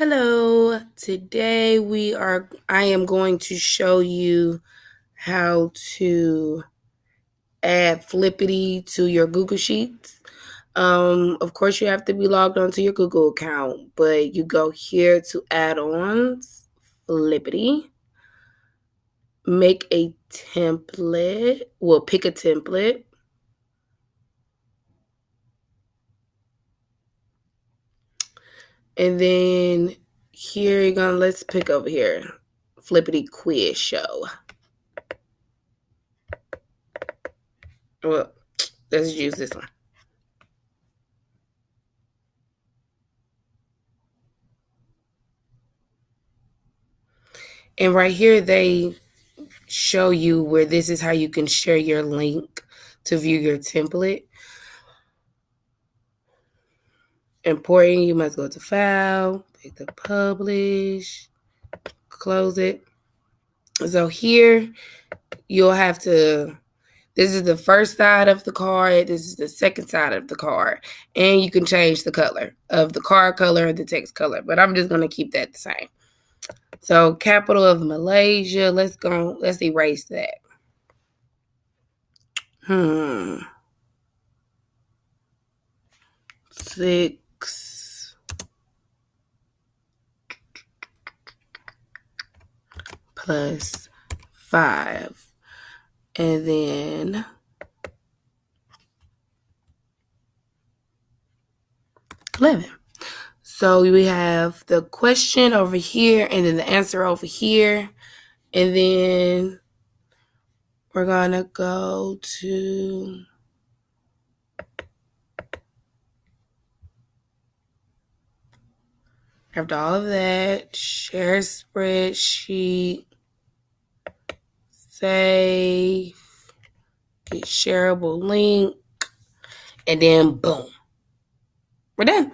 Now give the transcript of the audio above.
Hello, today I am going to show you how to add Flippity to your Google Sheets. Of course you have to be logged onto your Google account, but you go here to add-ons, Flippity, make a template, pick a template. And then here let's pick over here, Flippity quiz show. Well, let's use this one. And right here, they show you where this is how you can share your link to view your template. Important, you must go to File, pick the Publish, close it. So here, you'll have to, this is the first side of the card, this is the second side of the card, and you can change the color of the card color and the text color, but I'm just going to keep that the same. So capital of Malaysia, let's erase that. 6 plus 5, and then 11. So we have the question over here and then the answer over here. And then we're going to go to after all of that, share spreadsheet, save, get shareable link, and then boom, we're done.